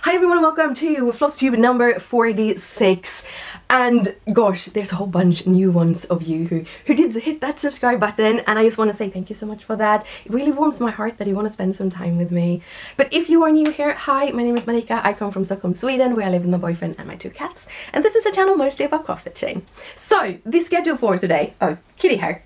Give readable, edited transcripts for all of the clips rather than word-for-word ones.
Hi everyone, welcome to Flosstube number 46. And gosh, there's a whole bunch new ones of you who did hit that subscribe button, and I just want to say thank you so much for that. It really warms my heart that you want to spend some time with me. But if you are new here, hi, my name is Malika. I come from Stockholm, Sweden, where I live with my boyfriend and my 2 cats. And this is a channel mostly about cross-stitching. So, the schedule for today, oh, kitty hair,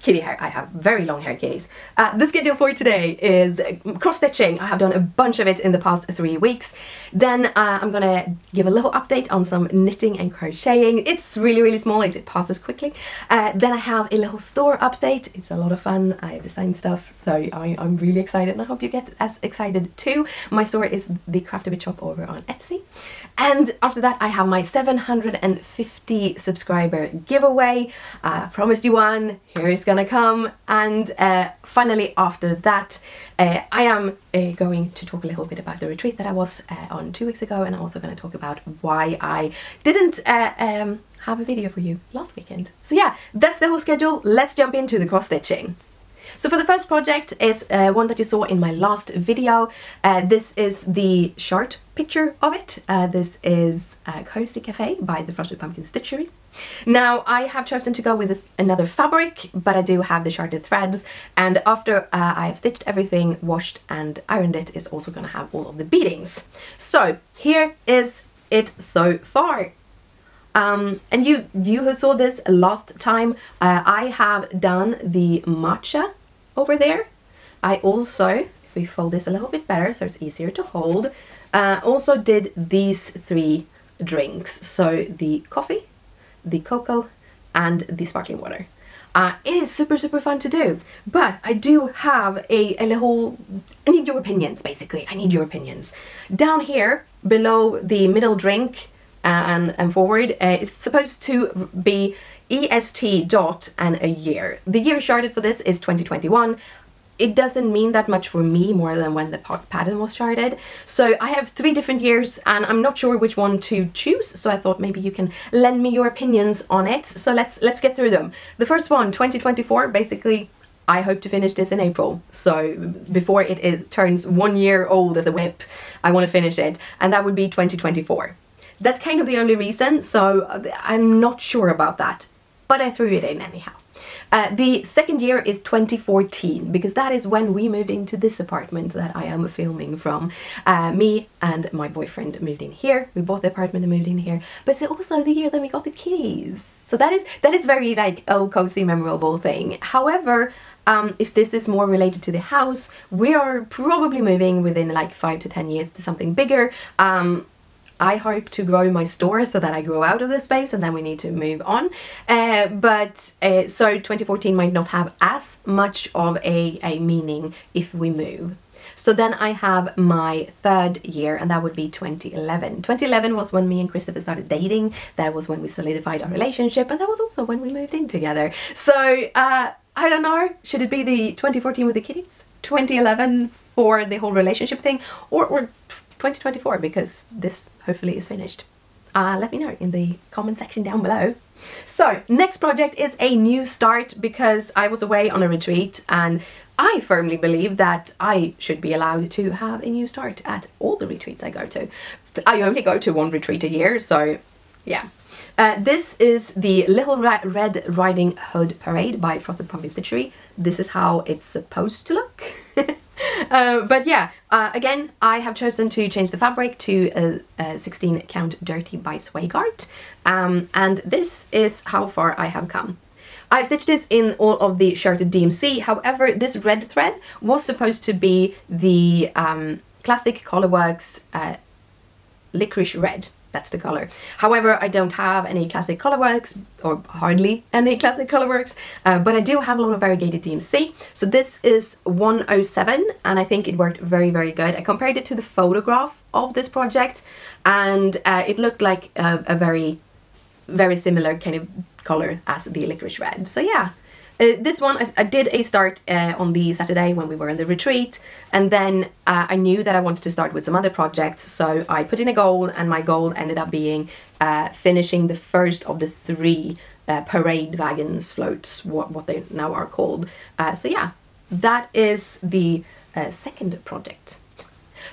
I have very long hair kitties. The schedule for today is cross-stitching. I have done a bunch of it in the past 3 weeks. Then I'm gonna give a little update on some knitting and crocheting. It's really small, it passes quickly. Then I have a little store update. It's a lot of fun. I design stuff, so I'm really excited, and I hope you get as excited too. My store is the Craftybit Shop over on Artecy. And after that I have my 750 subscriber giveaway. Promised you one, here it's gonna come. And finally after that I am going to talk a little bit about the retreat that I was on 2 weeks ago, and I'm also going to talk about why I didn't have a video for you last weekend. So yeah, that's the whole schedule. Let's jump into the cross-stitching. So for the first project is one that you saw in my last video. This is the short picture of it. This is Cozy Cafe by the Frosted Pumpkin Stitchery. Now I have chosen to go with another fabric, but I do have the shorted threads, and after I have stitched everything, washed and ironed it, it's also going to have all of the beadings. So here is it so far. And you who saw this last time, I have done the matcha over there. I also, if we fold this a little bit better so it's easier to hold, also did these 3 drinks. So the coffee, the cocoa and the sparkling water. It is super fun to do, but I do have a little, I need your opinions basically. I need your opinions. Down here below the middle drink and forward is supposed to be EST dot and a year. The year charted for this is 2021. It doesn't mean that much for me, more than when the pattern was charted. So I have 3 different years and I'm not sure which one to choose, so I thought maybe you can lend me your opinions on it. So let's get through them. The first one, 2024, basically I hope to finish this in April. So before it turns 1 year old as a whip, I want to finish it, and that would be 2024. That's kind of the only reason, so I'm not sure about that, but I threw it in anyhow. The second year is 2014, because that is when we moved into this apartment that I am filming from. Me and my boyfriend moved in here. We bought the apartment and moved in here, but it's also the year that we got the kitties. So that is very like a cozy, memorable thing. However, if this is more related to the house, we are probably moving within like 5 to 10 years to something bigger. I hope to grow my store so that I grow out of this space, and then we need to move on. So 2014 might not have as much of a meaning if we move. So then I have my 3rd year, and that would be 2011. 2011 was when me and Christopher started dating. That was when we solidified our relationship, and that was also when we moved in together. So I don't know, should it be the 2014 with the kitties, 2011 for the whole relationship thing, or 2024, because this hopefully is finished? Let me know in the comment section down below. So next project is a new start, because I was away on a retreat and I firmly believe that I should be allowed to have a new start at all the retreats I go to. I only go to 1 retreat a year, so yeah. This is the Little Red Riding Hood Parade by Frosted Pumpkin Stitchery. This is how it's supposed to look. But yeah, again, I have chosen to change the fabric to a 16 count Dirty by Zweigart, and this is how far I have come. I've stitched this in all of the shirted DMC. However, this red thread was supposed to be the classic Colorworks Licorice red. That's the color. However, I don't have any classic Colorworks, or hardly any classic Colorworks, but I do have a lot of variegated DMC. So this is 107, and I think it worked very good. I compared it to the photograph of this project, and it looked like a very similar kind of color as the Licorice red. So yeah. This one, I did a start on the Saturday when we were in the retreat, and then I knew that I wanted to start with some other projects, so I put in a goal, and my goal ended up being finishing the first of the 3 parade wagons floats, what they now are called. So yeah, that is the second project.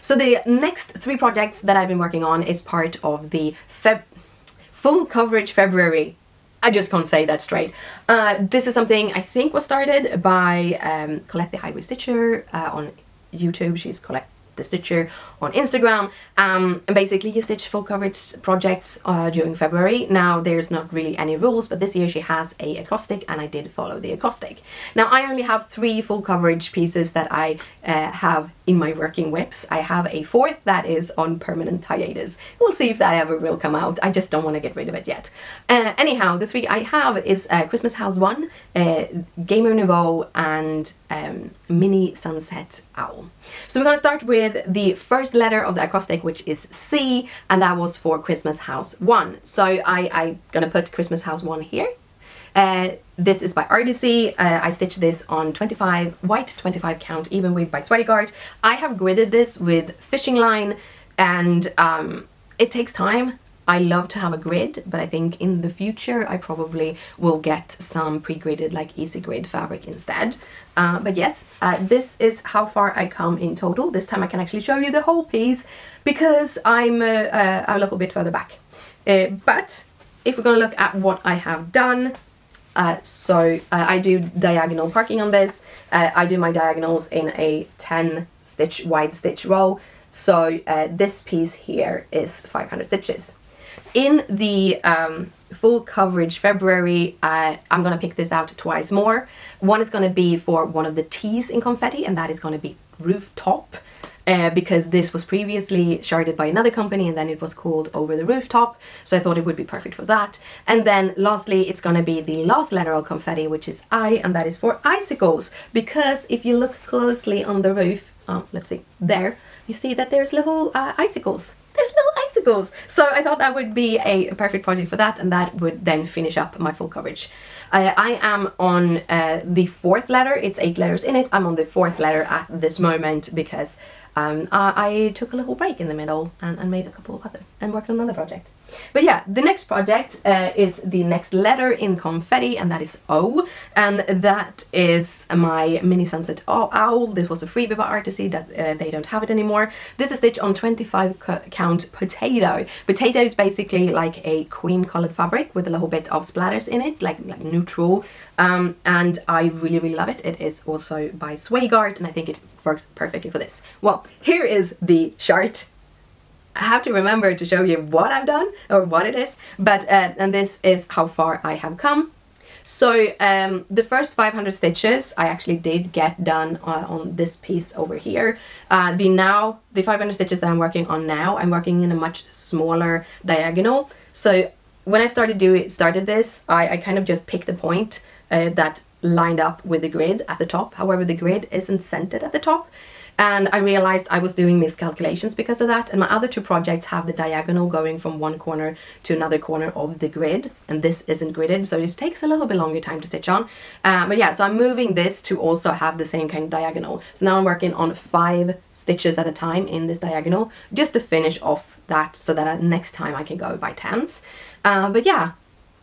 So the next 3 projects that I've been working on is part of the full coverage February. I just can't say that straight. This is something I think was started by Colette the Highway Stitcher on YouTube. She's Colette the Stitcher on Instagram, and basically you stitch full coverage projects during February. Now there's not really any rules, but this year she has a acrostic and I did follow the acrostic. Now I only have 3 full coverage pieces that I have in my working whips. I have a 4th that is on permanent hiatus. We'll see if that ever will come out. I just don't want to get rid of it yet. Anyhow, the 3 I have is Christmas House 1, Gamer Nouveau, and Mini Sunset Owl. So we're going to start with the first letter of the acrostic, which is C, and that was for Christmas House 1. So I'm going to put Christmas House 1 here. This is by Artecy. I stitched this on 25 white 25 count Evenweave by Zweigart. I have gridded this with fishing line, and it takes time. I love to have a grid, but I think in the future I probably will get some pre-gridded, like easy grid fabric instead. But yes, this is how far I come in total. This time I can actually show you the whole piece because I'm a little bit further back. But if we're going to look at what I have done, I do diagonal parking on this. I do my diagonals in a 10 stitch wide stitch row. So this piece here is 500 stitches. In the full coverage February, I'm going to pick this out twice more. One is going to be for one of the T's in confetti, and that is going to be Rooftop, because this was previously sharded by another company and then it was called Over the Rooftop, so I thought it would be perfect for that. And then lastly, it's going to be the last letter of confetti, which is I, and that is for icicles, because if you look closely on the roof, let's see, there, you see that there's little icicles. There's little icicles! So I thought that would be a perfect project for that, and that would then finish up my full coverage. I am on the 4th letter. It's 8 letters in it. I'm on the 4th letter at this moment because I took a little break in the middle and made a couple of other and worked on another project. But yeah, the next project is the next letter in confetti, and that is O, and that is my Mini Sunset Owl. This was a freebie by Artecy that they don't have it anymore. This is stitched on 25 count potato. Potato is basically like a cream colored fabric with a little bit of splatters in it, like neutral, and I really love it. It is also by Zweigart, and I think it works perfectly for this. Well, here is the chart. I have to remember to show you what I've done or what it is, but and this is how far I have come. So the first 500 stitches I actually did get done on this piece over here. The 500 stitches that I'm working on now, I'm working in a much smaller diagonal. So when I started this, I kind of just picked a point that lined up with the grid at the top. However, the grid isn't centered at the top. And I realized I was doing miscalculations because of that, and my other 2 projects have the diagonal going from one corner to another corner of the grid, and this isn't gridded, so it takes a little bit longer time to stitch on. But yeah, so I'm moving this to also have the same kind of diagonal. So now I'm working on 5 stitches at a time in this diagonal, just to finish off that, so that next time I can go by 10s. But yeah,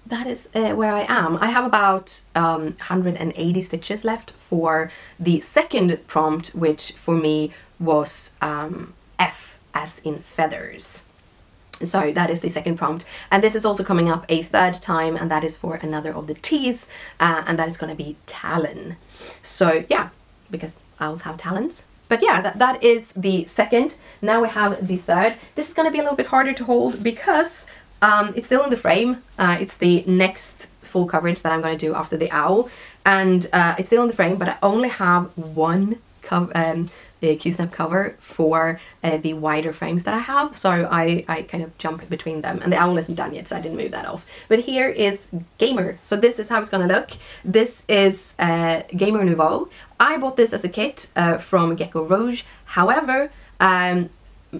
that is where I am. I have about 180 stitches left for the second prompt, which for me was F as in feathers. So that is the second prompt, and this is also coming up a 3rd time, and that is for another of the T's, and that is going to be Talon. So yeah, because owls have talons. But yeah, that is the second. Now we have the 3rd. This is going to be a little bit harder to hold because it's still in the frame. It's the next full coverage that I'm going to do after the owl, and it's still in the frame, but I only have one the Q-snap cover for the wider frames that I have, so I kind of jump between them, and the owl isn't done yet, so I didn't move that off. But here is Gamer. So this is how it's gonna look. This is Gamer Nouveau. I bought this as a kit from Gecko Rouge. However,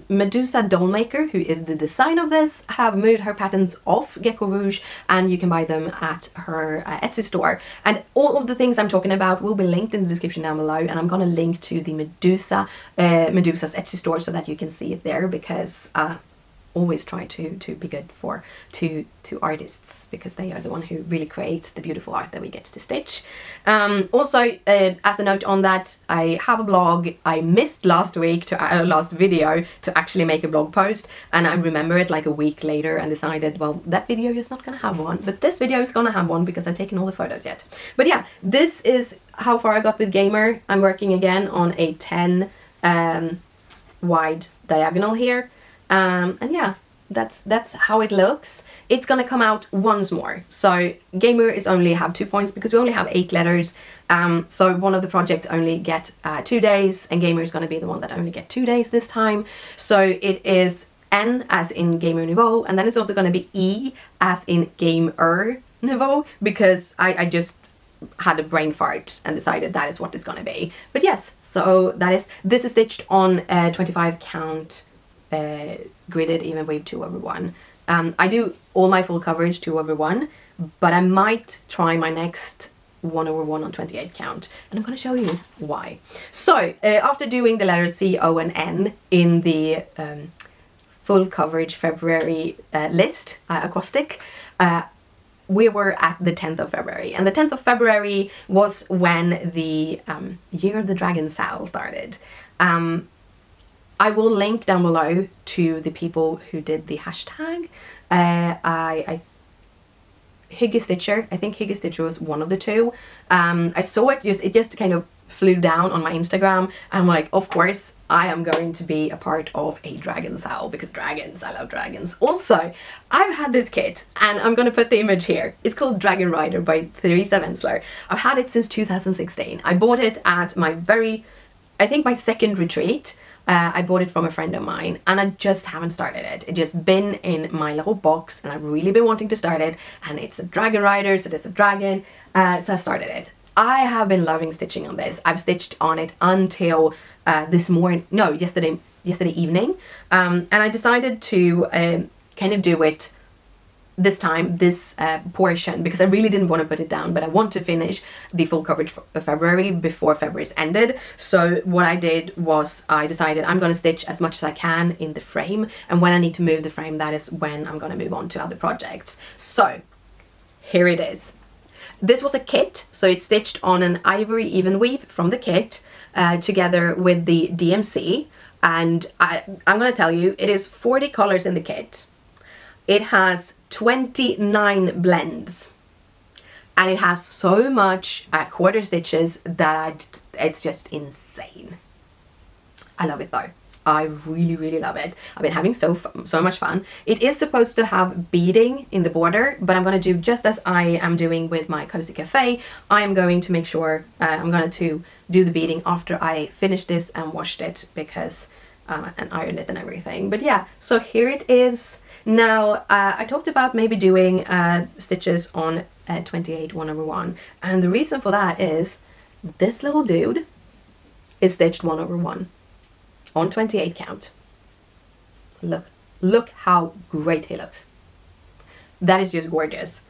Medusa Dollmaker, who is the design of this, have moved her patterns off Gecko Rouge, and you can buy them at her Etsy store. And all of the things I'm talking about will be linked in the description down below, and I'm gonna link to the Medusa's Etsy store so that you can see it there, because always try to be good for to artists, because they are the one who really creates the beautiful art that we get to stitch. Also, as a note on that, I have a blog. I missed last week to last video to actually make a blog post, and I remember it like a week later and decided, well, that video is not gonna have one, but this video is gonna have one because I've taken all the photos yet. But yeah, this is how far I got with Gamer. I'm working again on a 10 wide diagonal here. And yeah, that's how it looks. It's gonna come out once more. So Gamer is only have 2 points because we only have 8 letters. So one of the projects only get 2 days, and Gamer is gonna be the one that only get 2 days this time. So it is N as in Gamer Nouveau, and then it's also gonna be E as in Gamer Nouveau, because I just had a brain fart and decided that is what it's gonna be. But yes, so this is stitched on 25 count gridded Evenweave 2/1. I do all my full coverage 2/1, but I might try my next 1/1 on 28 count, and I'm going to show you why. So after doing the letters C, O and N in the full coverage February list acrostic, we were at the 10th of February, and the 10th of February was when the Year of the Dragon sale started. I will link down below to the people who did the hashtag. Higgy Stitcher, I think Higgy Stitcher was one of the two. I saw it just kind of flew down on my Instagram. I'm like, of course, I am going to be a part of a dragon sale, because dragons, I love dragons. Also, I've had this kit, and I'm gonna put the image here. It's called Dragon Rider by Teresa Wentzler. I've had it since 2016. I bought it at I think my second retreat. I bought it from a friend of mine, and I just haven't started it. It's just been in my little box, and I've really been wanting to start it, and it's a dragon rider, so there's a dragon, so I started it. I have been loving stitching on this. I've stitched on it until yesterday evening, and I decided to kind of do it this time, this portion, because I really didn't want to put it down, but I want to finish the full coverage for February before February's ended. So what I did was I decided I'm going to stitch as much as I can in the frame, and when I need to move the frame, that is when I'm going to move on to other projects. So here it is. This was a kit, so it's stitched on an ivory Evenweave from the kit together with the DMC, and I'm going to tell you, it is 40 colors in the kit. It has 29 blends, and it has so much quarter stitches that it's just insane. I love it though. I really, really love it. I've been having so much fun. It is supposed to have beading in the border, but I'm going to do just as I am doing with my Cozy Cafe. I am going to make sure I'm going to do the beading after I finish this and washed it, because and ironed it and everything. But yeah, so here it is. Now, I talked about maybe doing stitches on 28 1/1, and the reason for that is this little dude is stitched 1/1 on 28 count. Look how great he looks. That is just gorgeous.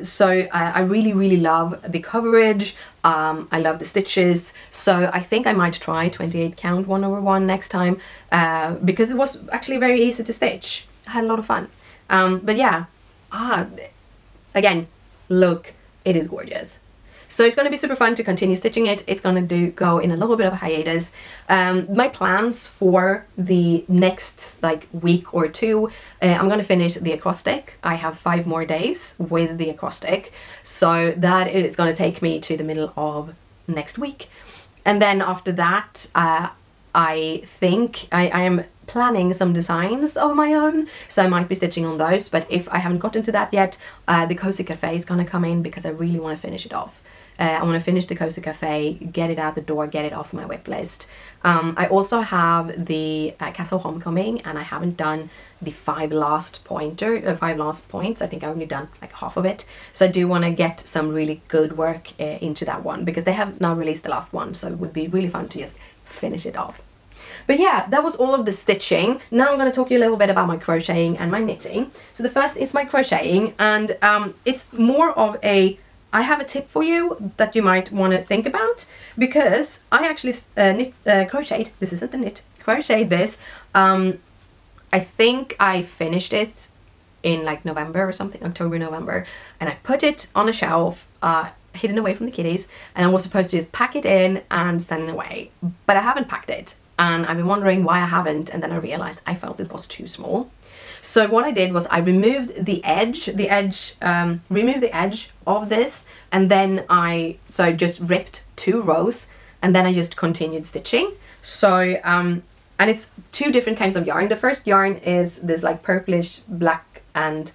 So I really, really love the coverage. I love the stitches, so I think I might try 28 count 1/1 next time, because it was actually very easy to stitch. I had a lot of fun. But yeah, again, look, it is gorgeous. So it's going to be super fun to continue stitching it. It's going to go in a little bit of a hiatus. My plans for the next week or two, I'm going to finish the acrostic. I have 5 more days with the acrostic, so that is going to take me to the middle of next week. And then after that, I think I am planning some designs of my own, so I might be stitching on those, but if I haven't gotten to that yet, the Cozy Cafe is going to come in, because I really want to finish it off. I want to finish the Cozy Cafe, get it out the door, get it off my whip list. I also have the Castle Homecoming, and I haven't done the 5 last points. I think I've only done half of it. So I do want to get some really good work into that one, because they have now released the last one, so it would be really fun to just finish it off. But yeah, that was all of the stitching. Now I'm going to talk to you a little bit about my crocheting and my knitting. So the first is my crocheting, and it's more of a, I have a tip for you that you might want to think about, because I actually crocheted, this isn't a knit, crocheted this I think I finished it in like November or something, October, November, and I put it on a shelf, hidden away from the kitties, and I was supposed to just pack it in and send it away, but I haven't packed it, and I've been wondering why I haven't, and then I realized I felt it was too small. So what I did was I removed the edge of this, and then I just ripped 2 rows, and then I just continued stitching. So and it's 2 different kinds of yarn. The first yarn is this like purple, black and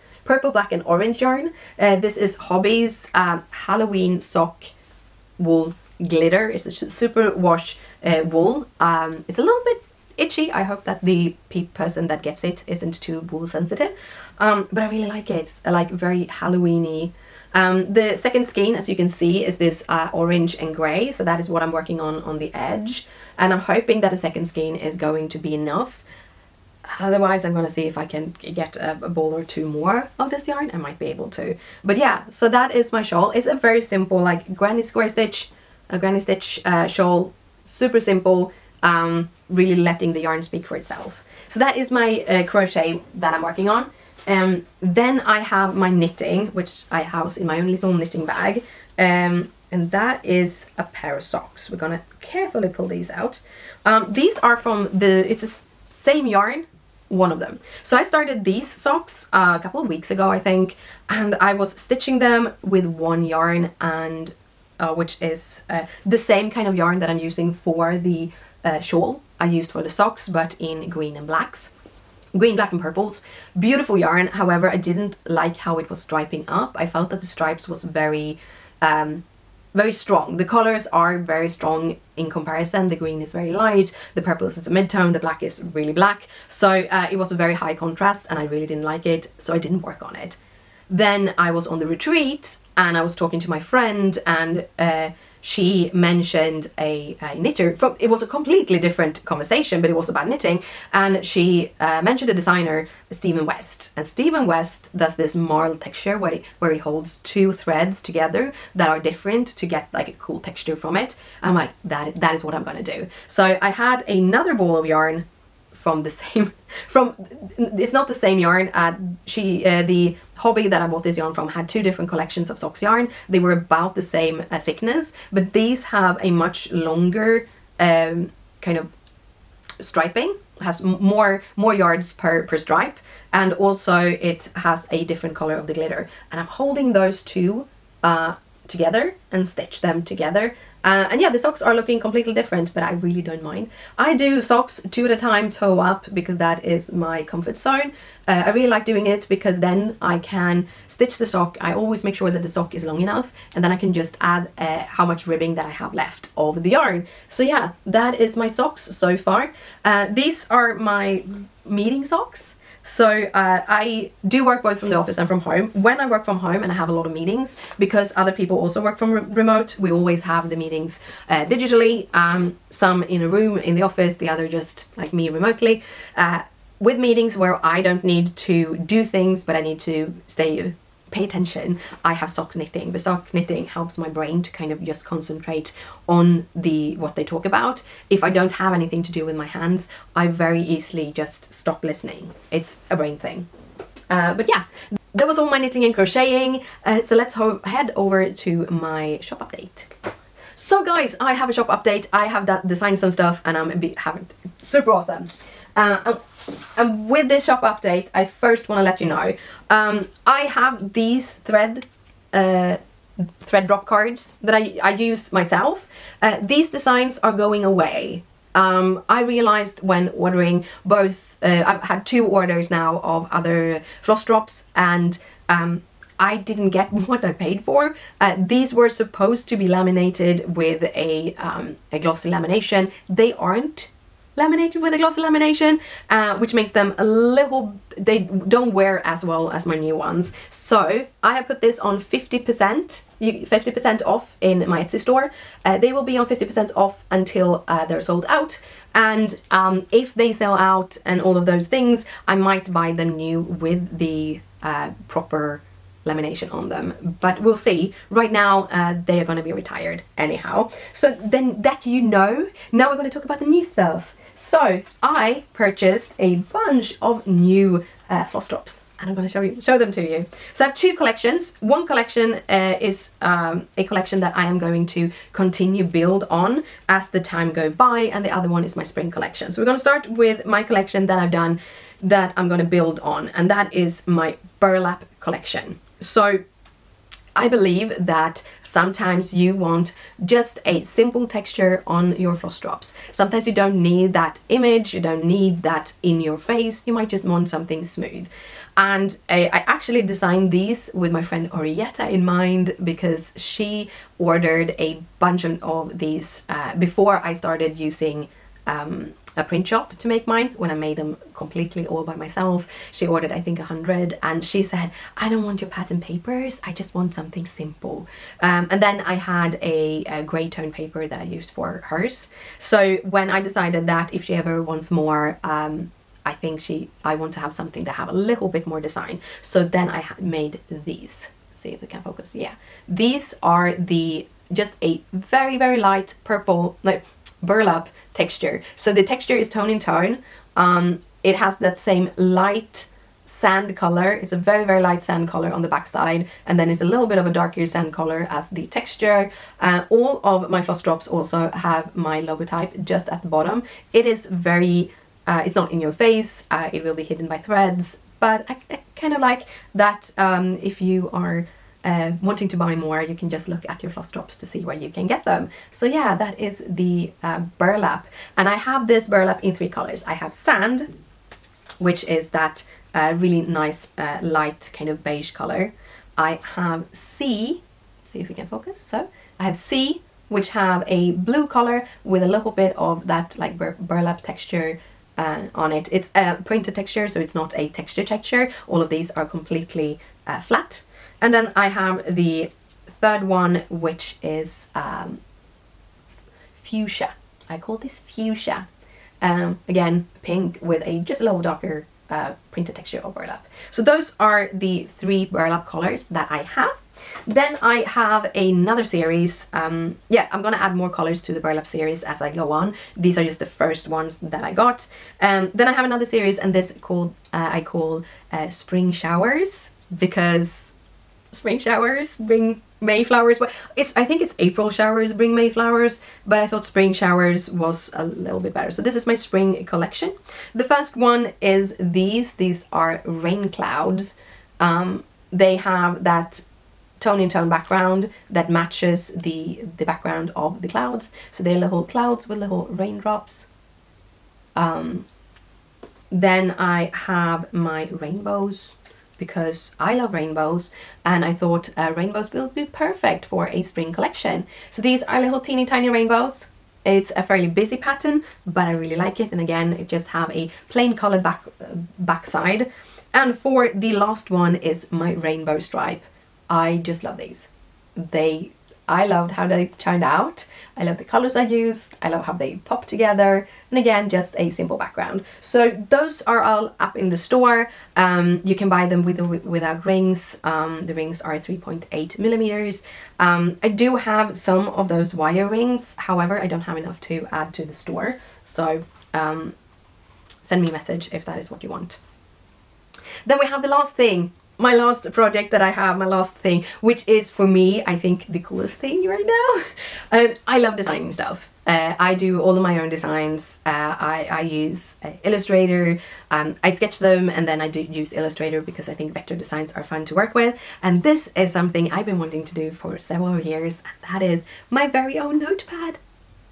orange yarn. This is Hobby's Halloween sock wool glitter. It's a super wash wool. It's a little bit itchy. I hope that the person that gets it isn't too wool sensitive, but I really like it. It's like very Halloweeny. The second skein, as you can see, is this orange and grey, so that is what I'm working on the edge, and I'm hoping that a second skein is going to be enough. Otherwise I'm going to see if I can get a ball or 2 more of this yarn. I might be able to. But yeah, so that is my shawl. It's a very simple like granny square stitch, a granny stitch shawl, super simple, really letting the yarn speak for itself. So that is my crochet that I'm working on. Then I have my knitting, which I house in my own little knitting bag, and that is a pair of socks. We're gonna carefully pull these out. These are from it's the same yarn, one of them. So I started these socks a couple of weeks ago, I think, and I was stitching them with 1 yarn, and which is the same kind of yarn that I'm using for the shawl I used for the socks, but in green and blacks. Green, black and purples. Beautiful yarn. However, I didn't like how it was striping up. I felt that the stripes was very very strong. The colors are very strong in comparison. The green is very light, the purple is a mid-tone, the black is really black. So it was a very high contrast and I really didn't like it, so I didn't work on it. Then I was on the retreat and I was talking to my friend, and she mentioned a knitter. It was a completely different conversation, but it was about knitting, and she mentioned a designer, Stephen West. And Stephen West does this marl texture where he holds 2 threads together that are different to get like a cool texture from it. I'm like, that is what I'm gonna do. So I had another ball of yarn from the same, it's not the same yarn. The Hobby that I bought this yarn from had 2 different collections of socks yarn. They were about the same thickness, but these have a much longer kind of striping. It has more yards per stripe, and also it has a different color of the glitter. And I'm holding those 2 together and stitch them together. And yeah, the socks are looking completely different, but I really don't mind. I do socks 2 at a time, toe up, because that is my comfort zone. I really like doing it because then I can stitch the sock. I always make sure that the sock is long enough, and then I can just add how much ribbing that I have left of the yarn. So yeah, that is my socks so far. These are my meeting socks. So I do work both from the office and from home. When I work from home and I have a lot of meetings, because other people also work from remote, we always have the meetings digitally, some in a room in the office, the other just like me remotely. With meetings where I don't need to do things, but I need to pay attention, I have sock knitting. The sock knitting helps my brain to kind of just concentrate on what they talk about. If I don't have anything to do with my hands, I very easily just stop listening. It's a brain thing. But yeah, that was all my knitting and crocheting. So let's head over to my shop update. So guys, I have a shop update. I have designed some stuff and I'm having super awesome. And with this shop update, I first want to let you know, I have these thread drop cards that I use myself. These designs are going away. I realized when ordering both, I've had 2 orders now of other floss drops, and I didn't get what I paid for. These were supposed to be laminated with a glossy lamination. They aren't laminated with a glossy lamination, which makes them a little, they don't wear as well as my new ones. So I have put this on 50% off in my Etsy store. They will be on 50% off until they're sold out, and if they sell out and all of those things, I might buy them new with the proper lamination on them, but we'll see. Right now they are going to be retired anyhow. So then that you know, now we're going to talk about the new stuff. So I purchased a bunch of new floss drops, and I'm going to show them to you. So I have two collections. One collection is a collection that I am going to continue build on as the time go by, and the other one is my spring collection. So we're going to start with my collection that I've done that I'm going to build on, and that is my Burlap Collection. So I believe that sometimes you want just a simple texture on your floss drops. Sometimes you don't need that image, you don't need that in your face, you might just want something smooth. And I actually designed these with my friend Orietta in mind, because she ordered a bunch of these before I started using a print shop to make mine. When I made them completely all by myself, she ordered I think 100, and she said, I don't want your pattern papers, I just want something simple. And then I had a grey tone paper that I used for hers. So when I decided that if she ever wants more, I think I want to have something that have a little bit more design, so then I made these. See if we can focus. Yeah, these are just a very, very light purple, like burlap texture. So the texture is tone in tone. It has that same light sand color. It's a very, very light sand color on the back side, and then it's a little bit of a darker sand color as the texture. All of my floss drops also have my logotype just at the bottom. It is very it's not in your face, it will be hidden by threads, but I kind of like that. If you are wanting to buy more, you can just look at your floss drops to see where you can get them. So yeah, that is the burlap, and I have this burlap in 3 colors. I have sand, which is that really nice light kind of beige color. I have sea, see if we can focus. So I have sea, which have a blue color with a little bit of that like burlap texture on it. It's a printed texture, so it's not a texture. All of these are completely flat. And then I have the third one, which is fuchsia. I call this fuchsia. Again, pink with just a little darker printed texture of burlap. So those are the 3 burlap colors that I have. Then I have another series. Yeah, I'm gonna add more colors to the burlap series as I go on. These are just the first ones that I got. Then I have another series, and this I call Spring Showers, because spring showers bring May flowers. Well, I think it's April showers bring May flowers, but I thought spring showers was a little bit better. So this is my spring collection. The first one is these. These are rain clouds. They have that tone-in-tone background that matches the background of the clouds. So they're little clouds with little raindrops. Then I have my rainbows, because I love rainbows, and I thought rainbows will be perfect for a spring collection. So these are little teeny tiny rainbows. It's a fairly busy pattern, but I really like it. And again, it just have a plain colored backside. And for the last one is my rainbow stripe. I just love these. I loved how they turned out. I love the colors I used. I love how they pop together. And again, just a simple background. So those are all up in the store. You can buy them with or without rings. The rings are 3.8 millimeters. I do have some of those wire rings. However, I don't have enough to add to the store. So send me a message if that is what you want. Then we have the last thing. My last project that I have, my last thing, which is for me, I think the coolest thing right now. I love designing stuff. I do all of my own designs. I use Illustrator. I sketch them, and then I do use Illustrator because I think vector designs are fun to work with. And this is something I've been wanting to do for several years, and that is my very own notepad.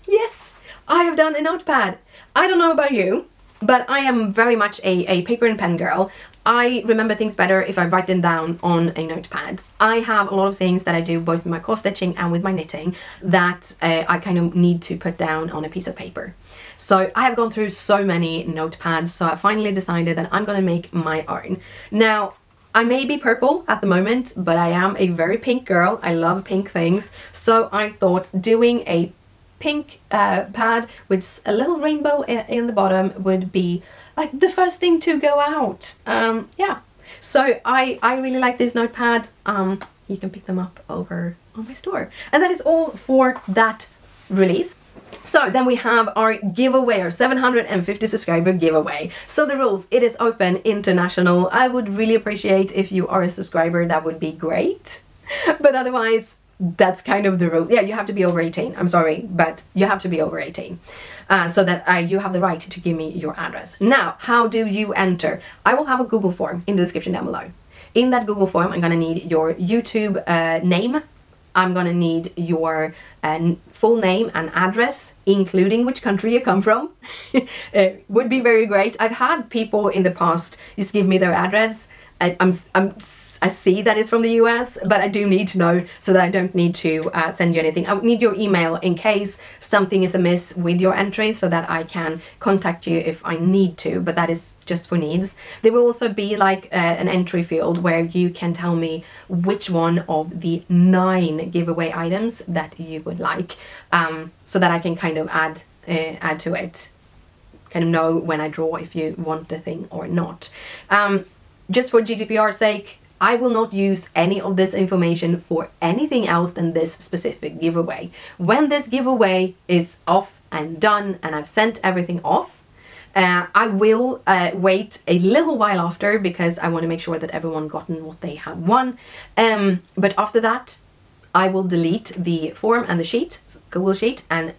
Yes, I have done a notepad. I don't know about you, but I am very much a paper and pen girl. I remember things better if I write them down on a notepad. I have a lot of things that I do both with my cross stitching and with my knitting that I kind of need to put down on a piece of paper. So I have gone through so many notepads, so I finally decided that I'm gonna make my own. Now, I may be purple at the moment, but I am a very pink girl. I love pink things. So I thought doing a pink pad with a little rainbow in the bottom would be like the first thing to go out. Yeah, so I really like this notepad. You can pick them up over on my store. And that is all for that release. So then we have our giveaway, our 750 subscriber giveaway. So the rules, it is open, international. I would really appreciate if you are a subscriber, that would be great. But otherwise, that's kind of the rules. Yeah, you have to be over 18. I'm sorry, but you have to be over 18. So that you have the right to give me your address. Now, how do you enter? I will have a Google form in the description down below. In that Google form, I'm gonna need your YouTube name. I'm gonna need your full name and address, including which country you come from. Would be very great. I've had people in the past just give me their address. I see that it's from the US, but I do need to know so that I don't need to send you anything. I would need your email in case something is amiss with your entry so that I can contact you if I need to, but that is just for needs. There will also be like an entry field where you can tell me which one of the 9 giveaway items that you would like, so that I can kind of add to it, kind of know when I draw if you want the thing or not. Just for GDPR's sake, I will not use any of this information for anything else than this specific giveaway. When this giveaway is off and done and I've sent everything off, I will wait a little while after because I want to make sure that everyone gotten what they have won. But after that, I will delete the form and the sheet, Google Sheet, and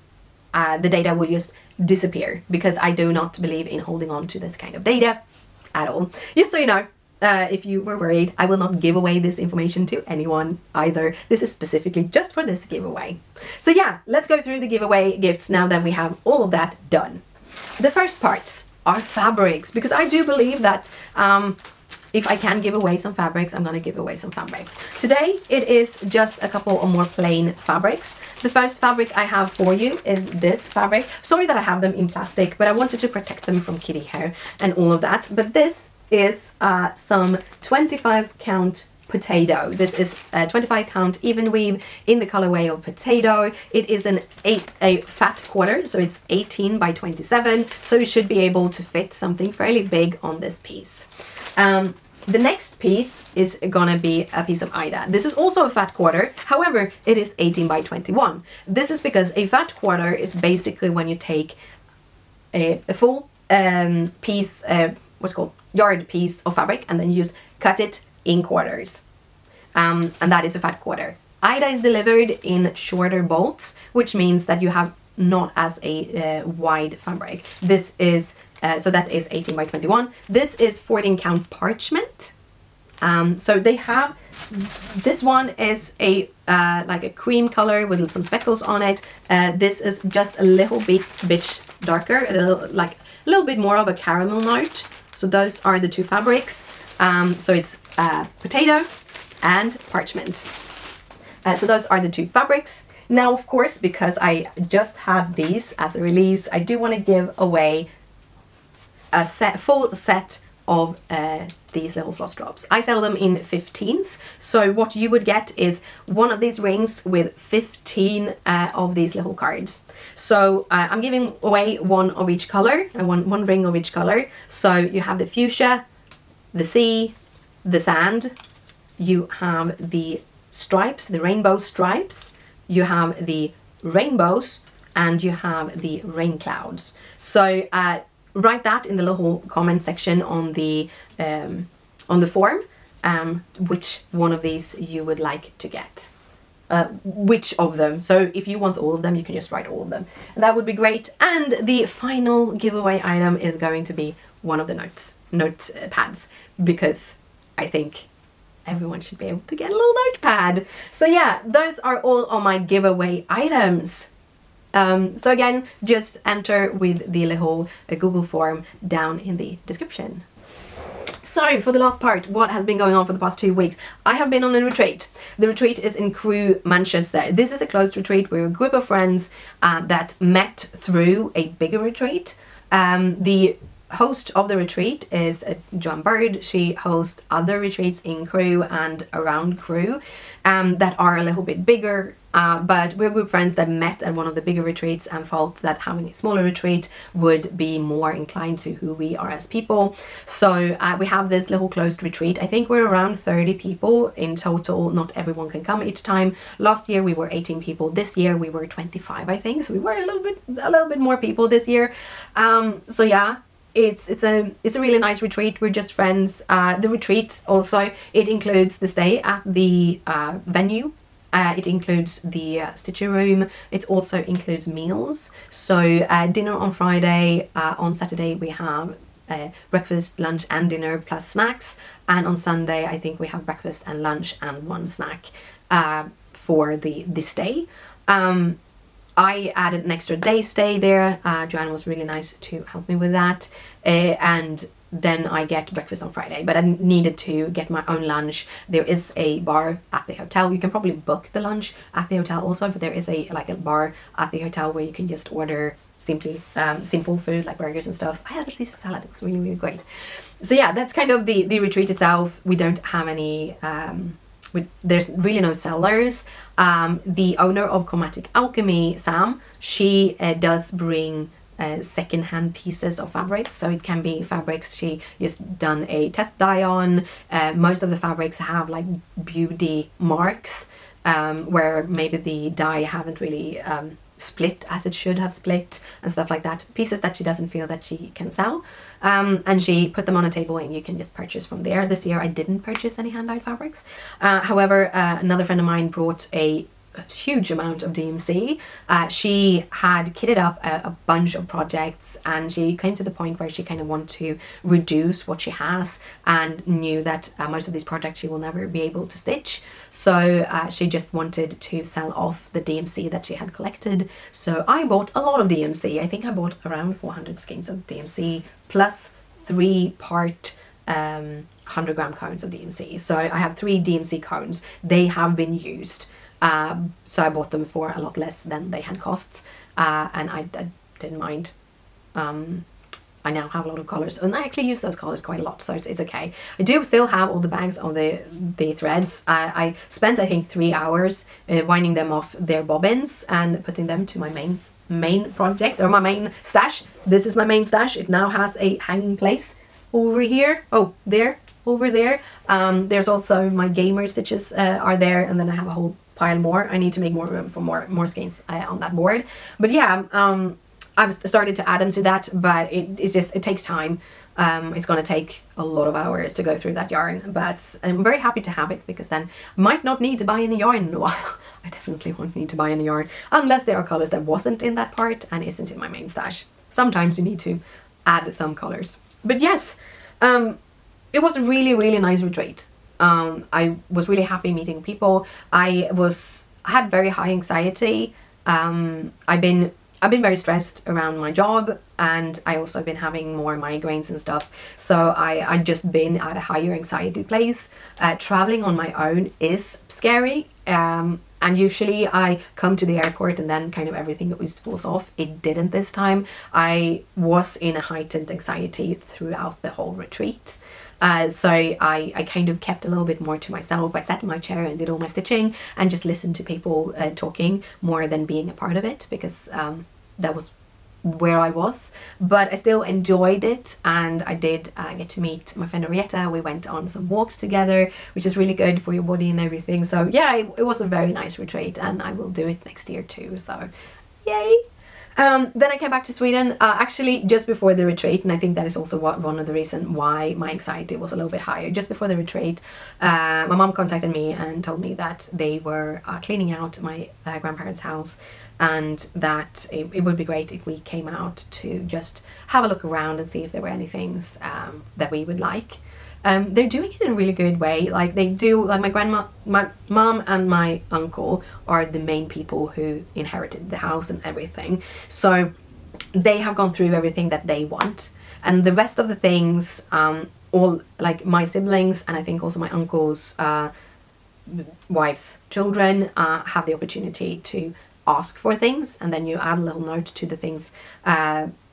the data will just disappear because I do not believe in holding on to this kind of data at all. Just so you know. If you were worried, I will not give away this information to anyone either. This is specifically just for this giveaway. So yeah, let's go through the giveaway gifts now that we have all of that done. The first parts are fabrics, because I do believe that if I can give away some fabrics, I'm gonna give away some fabrics. Today it is just a couple of more plain fabrics. The first fabric I have for you is this fabric. Sorry that I have them in plastic, but I wanted to protect them from kitty hair and all of that. But this is some 25 count potato. This is a 25 count Evenweave in the colorway of potato. It is a fat quarter, so it's 18 by 27, so you should be able to fit something fairly big on this piece. The next piece is gonna be a piece of Aida. This is also a fat quarter, however, it is 18 by 21. This is because a fat quarter is basically when you take a full piece, what's called yard piece of fabric, and then you just cut it in quarters, and that is a fat quarter. Aida is delivered in shorter bolts, which means that you have not as a wide fabric. This is so that is 18 by 21. This is 14 count parchment. So they have, this one is a like a cream color with some speckles on it. This is just a little bit darker, a little bit more of a caramel note. So those are the two fabrics. So it's potato and parchment. So those are the two fabrics. Now, of course, because I just had these as a release, I do want to give away a full set of these little floss drops. I sell them in 15s. So what you would get is one of these rings with 15 of these little cards. So I'm giving away one of each color, one ring of each color. So you have the fuchsia, the sea, the sand, you have the stripes, the rainbow stripes, you have the rainbows, and you have the rain clouds. So write that in the little comment section on the form, which one of these you would like to get. Which of them. So if you want all of them, you can just write all of them. And that would be great. And the final giveaway item is going to be one of the notepads, because I think everyone should be able to get a little notepad. So yeah, those are all of my giveaway items. So again, just enter with the little Google form down in the description. So for the last part, what has been going on for the past 2 weeks? I have been on a retreat. The retreat is in Crewe, Manchester. This is a closed retreat. We're a group of friends that met through a bigger retreat. The host of the retreat is Joan Bird. She hosts other retreats in Crewe and around Crewe that are a little bit bigger, but we're good friends that met at one of the bigger retreats and felt that having a smaller retreat would be more inclined to who we are as people. So we have this little closed retreat. I think we're around 30 people in total. Not everyone can come each time. Last year we were 18 people. This year we were 25, I think. So we were a little bit more people this year. So yeah. It's a really nice retreat. We're just friends. The retreat also, it includes the stay at the venue. It includes the stitcher room. It also includes meals. So dinner on Friday. On Saturday we have breakfast, lunch and dinner plus snacks. And on Sunday I think we have breakfast and lunch and one snack for the stay. I added an extra day stay there. Joanne was really nice to help me with that. And then I get breakfast on Friday, but I needed to get my own lunch. There is a bar at the hotel. You can probably book the lunch at the hotel also, but there is a bar at the hotel where you can just order simple food like burgers and stuff. I had a Caesar salad. It was really, really great. So yeah, that's kind of the retreat itself. We don't have any there's really no sellers. The owner of Chromatic Alchemy, Sam, she does bring second-hand pieces of fabrics, so it can be fabrics she just done a test dye on. Most of the fabrics have like beauty marks where maybe the dye haven't really split as it should have split and stuff like that. Pieces that she doesn't feel that she can sell, and she put them on a table and you can just purchase from there. This year I didn't purchase any hand-dyed fabrics. However, another friend of mine brought a huge amount of DMC. She had kitted up a bunch of projects, and she came to the point where she kind of wanted to reduce what she has and knew that most of these projects she will never be able to stitch. So she just wanted to sell off the DMC that she had collected. So I bought a lot of DMC. I think I bought around 400 skeins of DMC plus 3-part 100-gram cones of DMC. So I have 3 DMC cones. They have been used. So I bought them for a lot less than they had cost, and I didn't mind. I now have a lot of colours, and I actually use those colours quite a lot, so it's okay. I do still have all the bags of the threads. I spent I think 3 hours winding them off their bobbins and putting them to my main project, or my main stash. This is my main stash. It now has a hanging place over here. Oh, there, over there. There's also my gamer stitches are there, and then I have a whole pile more. I need to make more room for more skeins on that board. But yeah, I've started to add them to that, but it takes time. It's gonna take a lot of hours to go through that yarn, but I'm very happy to have it, because then I might not need to buy any yarn in a while. I definitely won't need to buy any yarn unless there are colors that wasn't in that part and isn't in my main stash. Sometimes you need to add some colors. But yes, it was a really, really nice retreat. I was really happy meeting people. I had very high anxiety. I've been very stressed around my job, and I also been having more migraines and stuff. So I've just been at a higher anxiety place. Traveling on my own is scary. And usually I come to the airport and then kind of everything just falls off. It didn't this time. I was in a heightened anxiety throughout the whole retreat. So I kind of kept a little bit more to myself. I sat in my chair and did all my stitching and just listened to people talking more than being a part of it, because that was where I was. But I still enjoyed it, and I did get to meet my friend Arietta. We went on some walks together, which is really good for your body and everything. So yeah, it was a very nice retreat, and I will do it next year too, so yay! Then I came back to Sweden actually just before the retreat, and I think that is also one of the reasons why my anxiety was a little bit higher. Just before the retreat, my mom contacted me and told me that they were cleaning out my grandparents' house, and that it would be great if we came out to just have a look around and see if there were any things that we would like. They're doing it in a really good way. Like they do, like my mom and my uncle are the main people who inherited the house and everything. So they have gone through everything that they want, and the rest of the things, all like my siblings and I think also my uncle's wives' children have the opportunity to ask for things, and then you add a little note to the things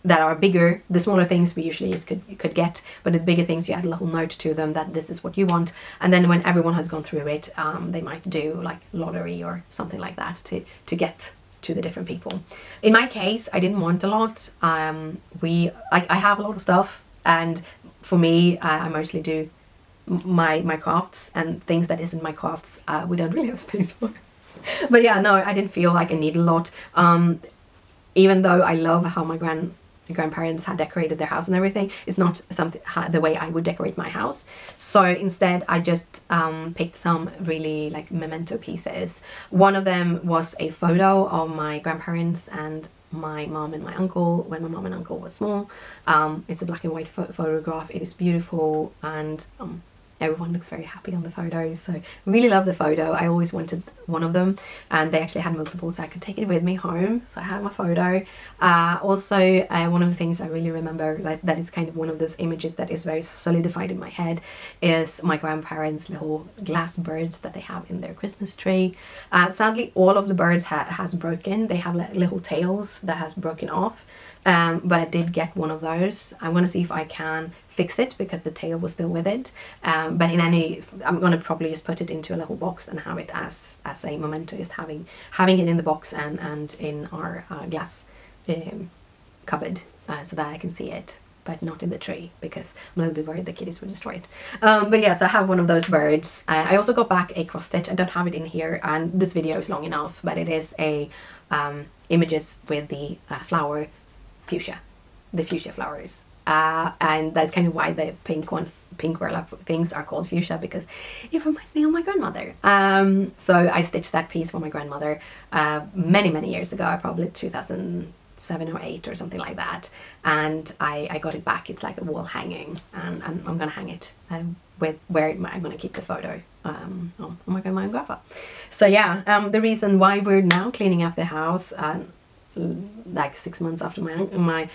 that are bigger. The smaller things we usually just could get, but the bigger things you add a little note to them that this is what you want, and then when everyone has gone through it, they might do like lottery or something like that to get to the different people. In my case, I didn't want a lot. I have a lot of stuff, and for me, I mostly do my crafts, and things that isn't my crafts we don't really have space for. But yeah, no, I didn't feel like I need a lot. Even though I love how my grandparents had decorated their house and everything, it's not something the way I would decorate my house. So instead I just picked some really like memento pieces. One of them was a photo of my grandparents and my mom and my uncle when my mom and uncle was small. It's a black and white photograph. It is beautiful, and everyone looks very happy on the photos, so really love the photo. I always wanted one of them, and they actually had multiple, so I could take it with me home. So I have my photo. Also, one of the things I really remember that is kind of one of those images that is very solidified in my head is my grandparents' little glass birds that they have in their Christmas tree. Sadly, all of the birds has broken. They have little tails that has broken off. But I did get one of those. I'm gonna see if I can fix it because the tail was still with it. But I'm gonna probably just put it into a little box and have it as a memento, just having it in the box and in our glass cupboard so that I can see it, but not in the tree because I'm a little bit worried the kitties will destroy it. But yes, I have one of those birds. I also got back a cross stitch. I don't have it in here, and this video is long enough, but it is a images with the flower fuchsia, the fuchsia flowers, and that's kind of why the pink burlap things are called fuchsia, because it reminds me of my grandmother. So I stitched that piece for my grandmother many years ago, probably 2007 or 8 or something like that, and I got it back. It's like a wall hanging, and I'm gonna hang it with where I'm gonna keep the photo on my grandma and grandpa. So yeah, the reason why we're now cleaning up the house like 6 months after my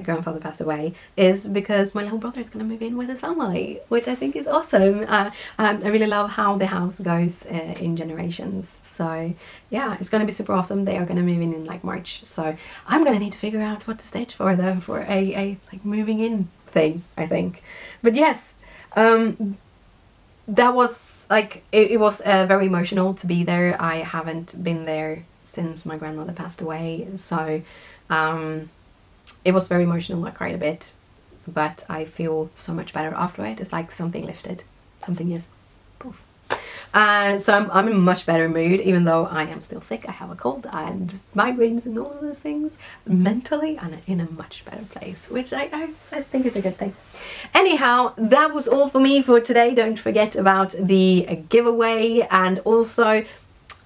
grandfather passed away is because my little brother is going to move in with his family, which I think is awesome. I really love how the house goes in generations. So yeah, it's going to be super awesome. They are going to move in like March, so I'm going to need to figure out what to stitch for them for a like moving in thing, I think. But yes, that was like it was very emotional to be there. I haven't been there since my grandmother passed away, so it was very emotional. I cried a bit, but I feel so much better after it. It's like something lifted, something just poof. So I'm in a much better mood, even though I am still sick. I have a cold and migraines and all of those things. Mentally, I'm in a much better place, which I think is a good thing. Anyhow, that was all for me for today. Don't forget about the giveaway, and also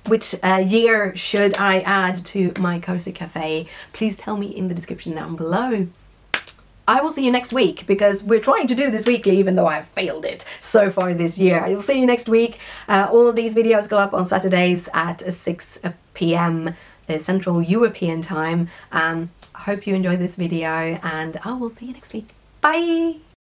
which year should I add to my cozy cafe. Please tell me in the description down below. I will see you next week, because we're trying to do this weekly, even though I've failed it so far this year. I will see you next week. All of these videos go up on Saturdays at 6 p.m. Central European time. I hope you enjoyed this video, and I will see you next week. Bye!